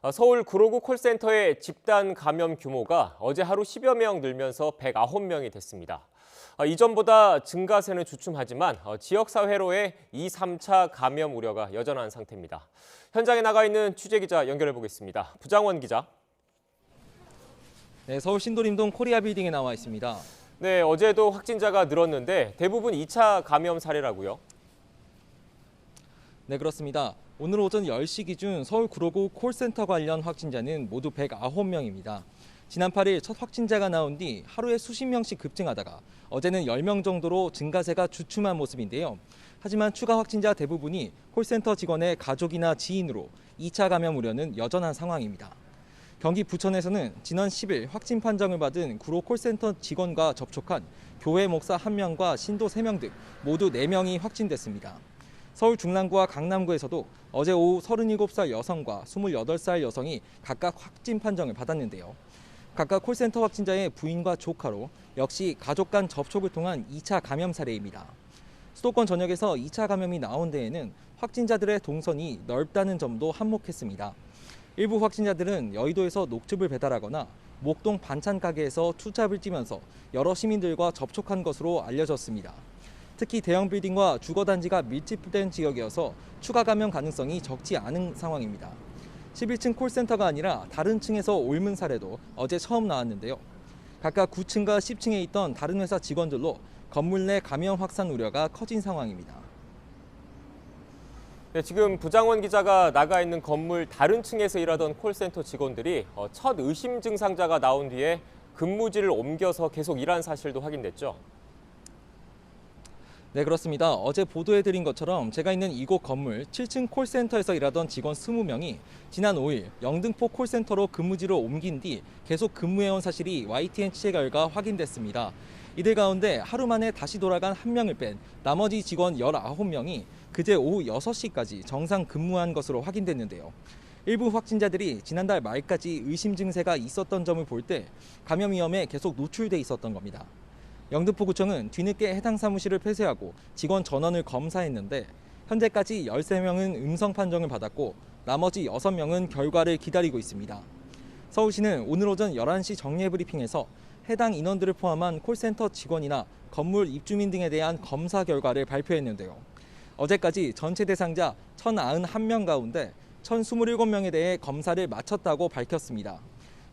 서울 구로구 콜센터의 집단 감염 규모가 어제 하루 10여 명 늘면서 109명이 됐습니다. 이전보다 증가세는 주춤하지만 지역사회로의 2, 3차 감염 우려가 여전한 상태입니다. 현장에 나가 있는 취재기자 연결해 보겠습니다. 부장원 기자. 네, 서울 신도림동 코리아 빌딩에 나와 있습니다. 네, 어제도 확진자가 늘었는데 대부분 2차 감염 사례라고요? 네, 그렇습니다. 오늘 오전 10시 기준 서울 구로구 콜센터 관련 확진자는 모두 109명입니다. 지난 8일 첫 확진자가 나온 뒤 하루에 수십 명씩 급증하다가 어제는 10명 정도로 증가세가 주춤한 모습인데요. 하지만 추가 확진자 대부분이 콜센터 직원의 가족이나 지인으로 2차 감염 우려는 여전한 상황입니다. 경기 부천에서는 지난 10일 확진 판정을 받은 구로 콜센터 직원과 접촉한 교회 목사 1명과 신도 3명 등 모두 4명이 확진됐습니다. 서울 중랑구와 강남구에서도 어제 오후 37살 여성과 28살 여성이 각각 확진 판정을 받았는데요. 각각 콜센터 확진자의 부인과 조카로 역시 가족 간 접촉을 통한 2차 감염 사례입니다. 수도권 전역에서 2차 감염이 나온 데에는 확진자들의 동선이 넓다는 점도 한몫했습니다. 일부 확진자들은 여의도에서 녹즙을 배달하거나 목동 반찬 가게에서 투잡을 뛰면서 여러 시민들과 접촉한 것으로 알려졌습니다. 특히 대형 빌딩과 주거단지가 밀집된 지역이어서 추가 감염 가능성이 적지 않은 상황입니다. 11층 콜센터가 아니라 다른 층에서 옮은 사례도 어제 처음 나왔는데요. 각각 9층과 10층에 있던 다른 회사 직원들로 건물 내 감염 확산 우려가 커진 상황입니다. 네, 지금 부장원 기자가 나가 있는 건물 다른 층에서 일하던 콜센터 직원들이 첫 의심 증상자가 나온 뒤에 근무지를 옮겨서 계속 일한 사실도 확인됐죠. 네, 그렇습니다. 어제 보도해드린 것처럼 제가 있는 이곳 건물 7층 콜센터에서 일하던 직원 20명이 지난 5일 영등포 콜센터로 근무지로 옮긴 뒤 계속 근무해온 사실이 YTN 취재 결과 확인됐습니다. 이들 가운데 하루 만에 다시 돌아간 1명을 뺀 나머지 직원 19명이 그제 오후 6시까지 정상 근무한 것으로 확인됐는데요. 일부 확진자들이 지난달 말까지 의심 증세가 있었던 점을 볼 때 감염 위험에 계속 노출돼 있었던 겁니다. 영등포구청은 뒤늦게 해당 사무실을 폐쇄하고 직원 전원을 검사했는데 현재까지 13명은 음성 판정을 받았고 나머지 6명은 결과를 기다리고 있습니다. 서울시는 오늘 오전 11시 정례 브리핑에서 해당 인원들을 포함한 콜센터 직원이나 건물 입주민 등에 대한 검사 결과를 발표했는데요. 어제까지 전체 대상자 1,091명 가운데 1,027명에 대해 검사를 마쳤다고 밝혔습니다.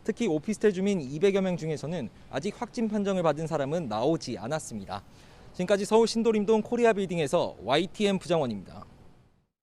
특히 오피스텔 주민 200여 명 중에서는 아직 확진 판정을 받은 사람은 나오지 않았습니다. 지금까지 서울 신도림동 코리아 빌딩에서 YTN 부장원입니다.